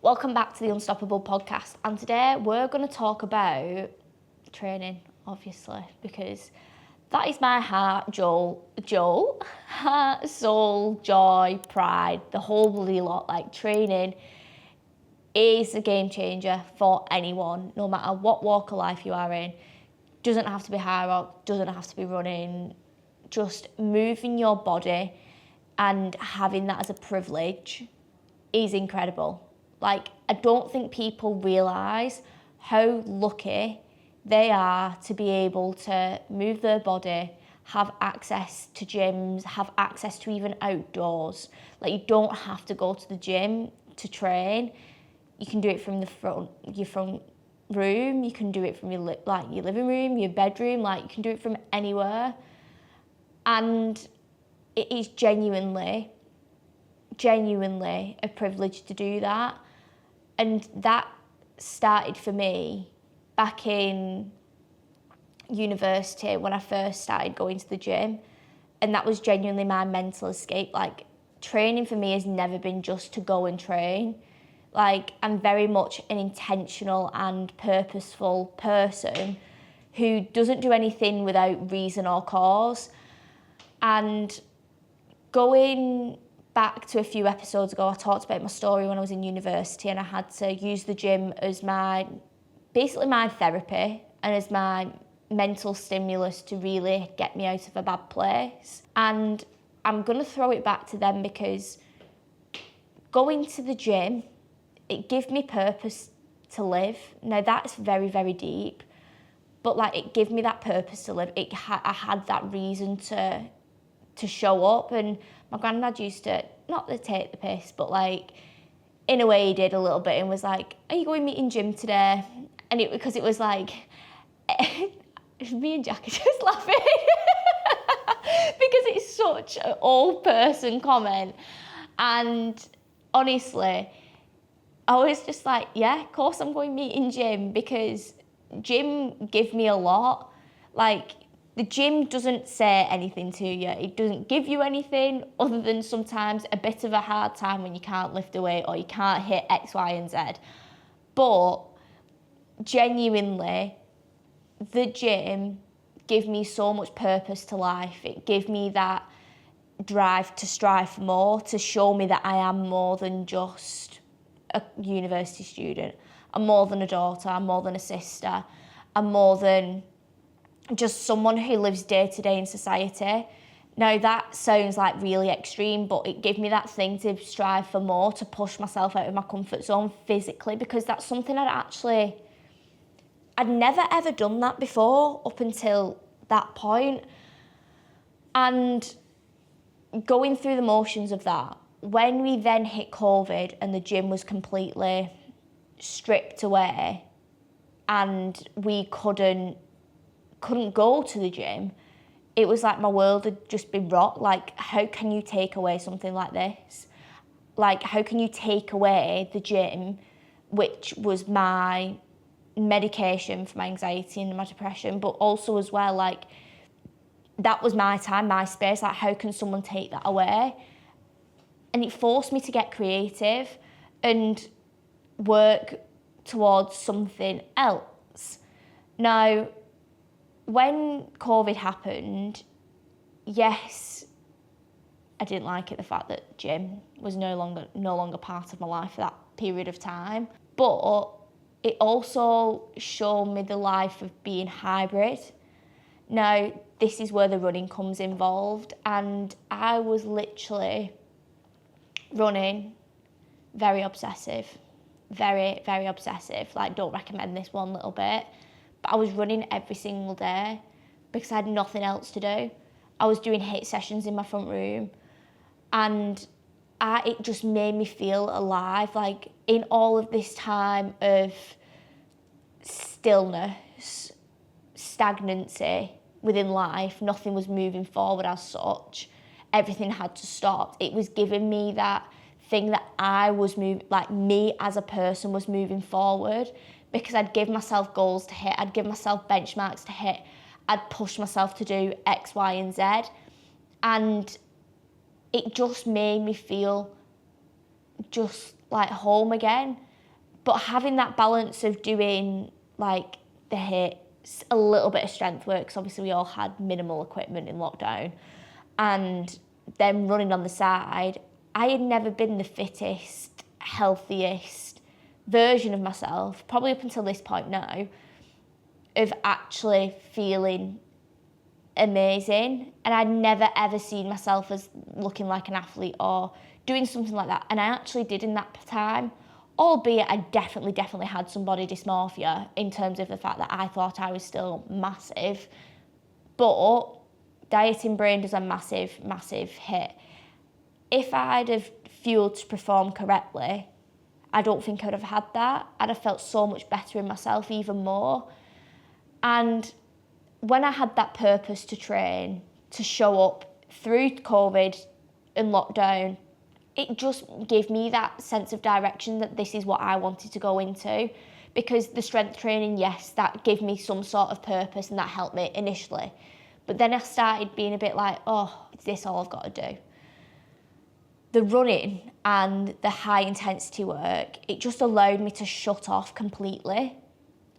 Welcome back to the Unstoppable podcast, and today we're going to talk about training, obviously, because that is my heart, heart, soul, joy, pride, the whole bloody lot. Like, training is a game changer for anyone, no matter what walk of life you are in. Doesn't have to be high rock, doesn't have to be running. Just moving your body and having that as a privilege is incredible. Like, I don't think people realise how lucky they are to be able to move their body, have access to gyms, have access to even outdoors. Like, you don't have to go to the gym to train. You can do it from your front room. You can do it from your living room, your bedroom. Like, you can do it from anywhere. And it is genuinely a privilege to do that. And that started for me back in university when I first started going to the gym. And that was genuinely my mental escape. Like, training for me has never been just to go and train. Like, I'm very much an intentional and purposeful person who doesn't do anything without reason or cause. And going back to a few episodes ago, I talked about my story when I was in university, and I had to use the gym as basically my therapy and as my mental stimulus to really get me out of a bad place. And I'm going to throw it back to them, because going to the gym, it gave me purpose to live. Now, that's very, very deep, but like, it gave me that purpose to live. I had that reason to show up. And my granddad used to, not to take the piss, but like, in a way he did a little bit, and was like, are you going meeting gym today? And because it was like, me and Jack are just laughing because it's such an old person comment. And honestly, I was just like, yeah, of course I'm going meeting gym, because gym give me a lot. Like, the gym doesn't say anything to you. It doesn't give you anything other than sometimes a bit of a hard time when you can't lift a weight or you can't hit X, Y, and Z. But genuinely, the gym gave me so much purpose to life. It gave me that drive to strive for more, to show me that I am more than just a university student. I'm more than a daughter. I'm more than a sister. I'm more than just someone who lives day to day in society. Now, that sounds like really extreme, but it gave me that thing to strive for more, to push myself out of my comfort zone physically, because that's something I'd never ever done that before up until that point. And going through the motions of that, when we then hit COVID and the gym was completely stripped away and we couldn't go to the gym, it was like my world had just been rocked. Like, how can you take away something like this? Like, how can you take away the gym, which was my medication for my anxiety and my depression, but also as well, like, that was my time, my space. Like, how can someone take that away? And it forced me to get creative and work towards something else. Now, when COVID happened, yes, I didn't like it, the fact that gym was no longer part of my life for that period of time. But it also showed me the life of being hybrid. Now, this is where the running comes involved, and I was literally running very obsessive, very, very obsessive. Like, don't recommend this one little bit. But I was running every single day because I had nothing else to do. I was doing HIIT sessions in my front room, and it just made me feel alive. Like, in all of this time of stillness, stagnancy within life, nothing was moving forward as such. Everything had to stop. It was giving me that thing that I was moving, like, me as a person was moving forward, because I'd give myself goals to hit, I'd give myself benchmarks to hit, I'd push myself to do X, Y, and Z. And it just made me feel just like home again. But having that balance of doing like the hits, a little bit of strength work, because obviously we all had minimal equipment in lockdown, and then running on the side, I had never been the fittest, healthiest version of myself, probably up until this point now, of actually feeling amazing. And I'd never ever seen myself as looking like an athlete or doing something like that. And I actually did in that time, albeit I definitely had some body dysmorphia in terms of the fact that I thought I was still massive. But dieting brain does a massive hit. If I'd have fueled to perform correctly, I don't think I'd have had that. I'd have felt so much better in myself even more. And when I had that purpose to train, to show up through COVID and lockdown, it just gave me that sense of direction that this is what I wanted to go into. Because the strength training, yes, that gave me some sort of purpose and that helped me initially. But then I started being a bit like, oh, is this all I've got to do? The running and the high intensity work, it just allowed me to shut off completely.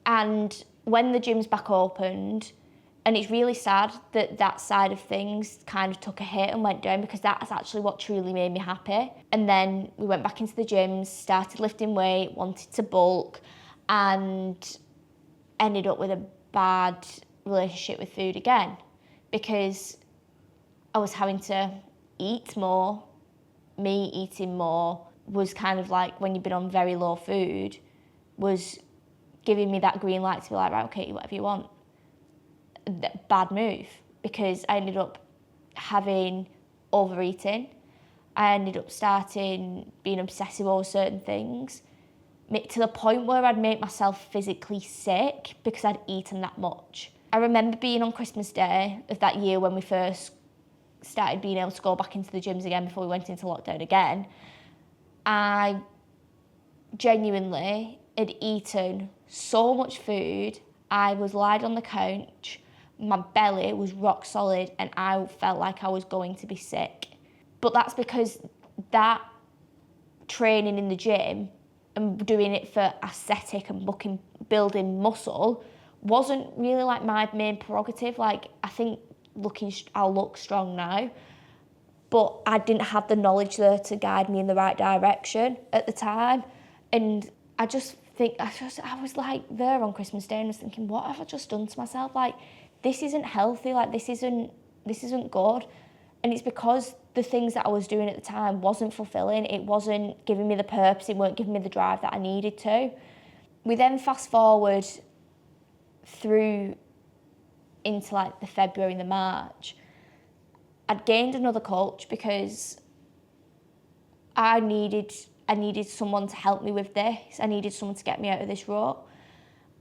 And when the gym's back opened, and it's really sad that that side of things kind of took a hit and went down, because that's actually what truly made me happy. And then we went back into the gyms, started lifting weight, wanted to bulk, and ended up with a bad relationship with food again, because I was having to eat more. Me eating more was kind of like, when you've been on very low food, was giving me that green light to be like, right, okay, eat whatever you want. Bad move, because I ended up having overeating. I ended up starting being obsessive over certain things, to the point where I'd make myself physically sick because I'd eaten that much. I remember being on Christmas Day of that year when we first started being able to go back into the gyms again before we went into lockdown again. I genuinely had eaten so much food. I was lying on the couch, my belly was rock solid, and I felt like I was going to be sick. But that's because that training in the gym and doing it for aesthetic and building muscle wasn't really like my main prerogative. Like, I think I'll look strong now, but I didn't have the knowledge there to guide me in the right direction at the time. And I just think, I was like there on Christmas Day and I was thinking, what have I just done to myself? Like, this isn't healthy, like this isn't good. And it's because the things that I was doing at the time wasn't fulfilling, it wasn't giving me the purpose, it weren't giving me the drive that I needed to. We then fast forward through into like the February and the March. I'd gained another coach because I needed someone to help me with this. I needed someone to get me out of this rut.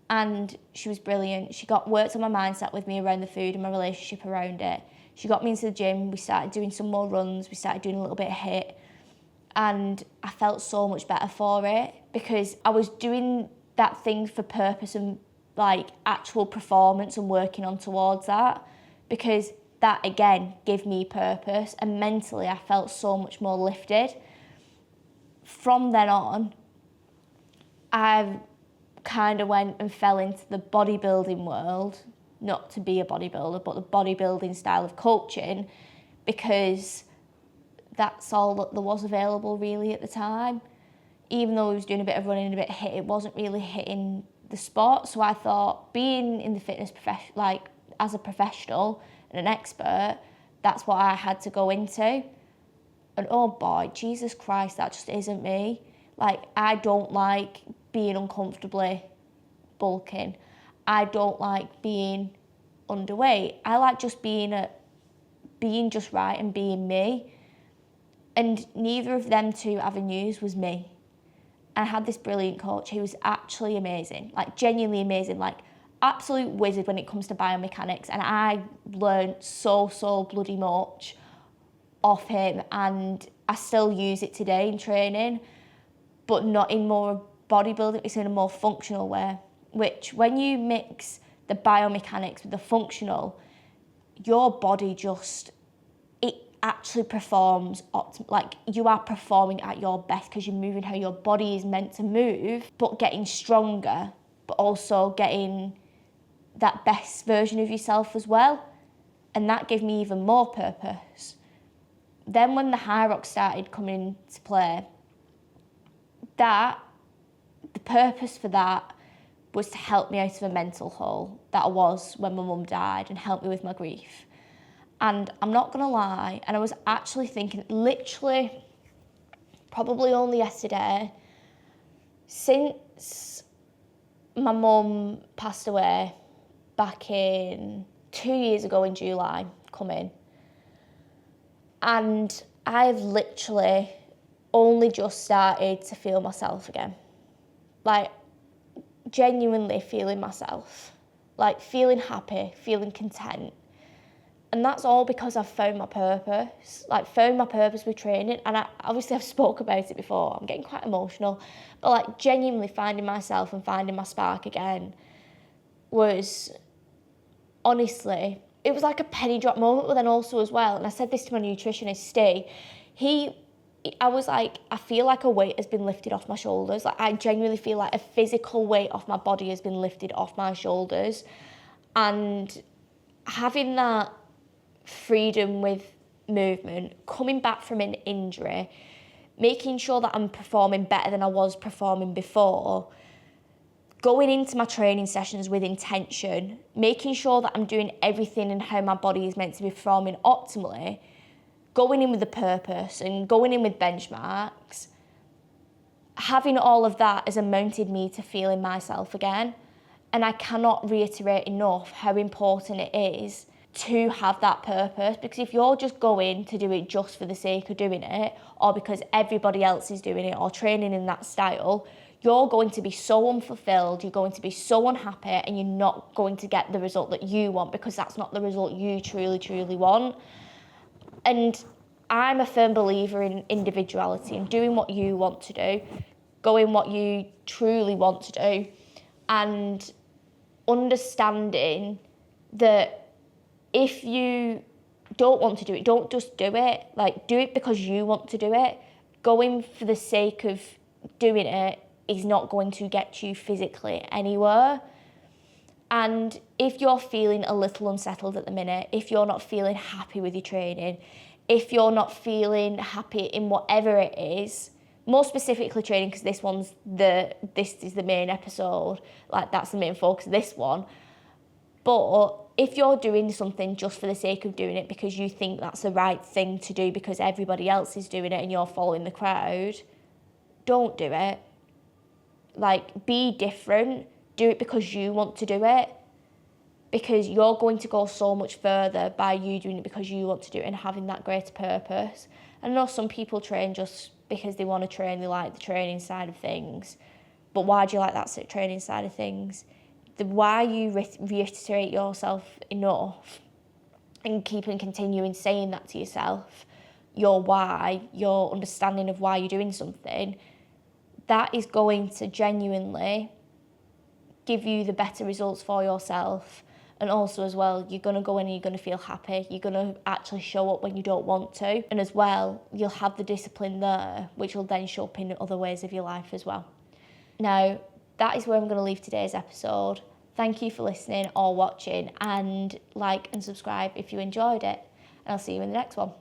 And she was brilliant. She worked on my mindset with me around the food and my relationship around it. She got me into the gym. We started doing some more runs. We started doing a little bit of HIIT. And I felt so much better for it, because I was doing that thing for purpose and like actual performance and working on towards that, because that again gave me purpose, and mentally I felt so much more lifted. From then on, I kind of went and fell into the bodybuilding world, not to be a bodybuilder, but the bodybuilding style of coaching, because that's all that there was available really at the time. Even though I was doing a bit of running and a bit of HIIT, it wasn't really hitting the sport. So I thought, being in the fitness profession, like as a professional and an expert, that's what I had to go into. And oh boy, Jesus Christ, that just isn't me. Like, I don't like being uncomfortably bulking. I don't like being underweight. I like just being just right and being me. And neither of them two avenues was me. I had this brilliant coach who was actually amazing, like genuinely amazing, like absolute wizard when it comes to biomechanics. And I learned so bloody much off him, and I still use it today in training, but not in more bodybuilding, it's in a more functional way, which when you mix the biomechanics with the functional, your body just, actually performs, like you are performing at your best because you're moving how your body is meant to move, but getting stronger, but also getting that best version of yourself as well. And that gave me even more purpose. Then when the high rocks started coming into play, the purpose for that was to help me out of a mental hole that I was when my mum died and help me with my grief. And I'm not gonna lie, and I was actually thinking, literally, probably only yesterday, since my mum passed away back in 2 years ago in July, coming, and I've literally only just started to feel myself again. Like, genuinely feeling myself. Like, feeling happy, feeling content. And that's all because I've found my purpose. Like, found my purpose with training. And obviously I've spoke about it before. I'm getting quite emotional. But like, genuinely finding myself and finding my spark again was, honestly, it was like a penny drop moment. But then also as well, and I said this to my nutritionist, Steve, I was like, I feel like a weight has been lifted off my shoulders. Like, I genuinely feel like a physical weight off my body has been lifted off my shoulders. And having that freedom with movement, coming back from an injury, making sure that I'm performing better than I was performing before, going into my training sessions with intention, making sure that I'm doing everything and how my body is meant to be performing optimally, going in with a purpose and going in with benchmarks, having all of that has amounted me to feeling myself again. And I cannot reiterate enough how important it is to have that purpose, because if you're just going to do it just for the sake of doing it, or because everybody else is doing it or training in that style, you're going to be so unfulfilled, you're going to be so unhappy, and you're not going to get the result that you want, because that's not the result you truly want. And I'm a firm believer in individuality and doing what you want to do, going what you truly want to do, and understanding that if you don't want to do it, don't just do it. Like, do it because you want to do it. Going for the sake of doing it is not going to get you physically anywhere. And if you're feeling a little unsettled at the minute, if you're not feeling happy with your training, if you're not feeling happy in whatever it is, more specifically training, because this is the main episode, like that's the main focus of this one. But if you're doing something just for the sake of doing it because you think that's the right thing to do because everybody else is doing it and you're following the crowd, don't do it. Like, be different. Do it because you want to do it. Because you're going to go so much further by you doing it because you want to do it and having that greater purpose. I know some people train just because they want to train, they like the training side of things. But why do you like that training side of things? The why you reiterate yourself enough and continuing saying that to yourself, your why, your understanding of why you're doing something, that is going to genuinely give you the better results for yourself. And also as well, you're going to go in and you're going to feel happy. You're going to actually show up when you don't want to. And as well, you'll have the discipline there, which will then show up in other ways of your life as well. Now, that is where I'm going to leave today's episode. Thank you for listening or watching, and like and subscribe if you enjoyed it. And I'll see you in the next one.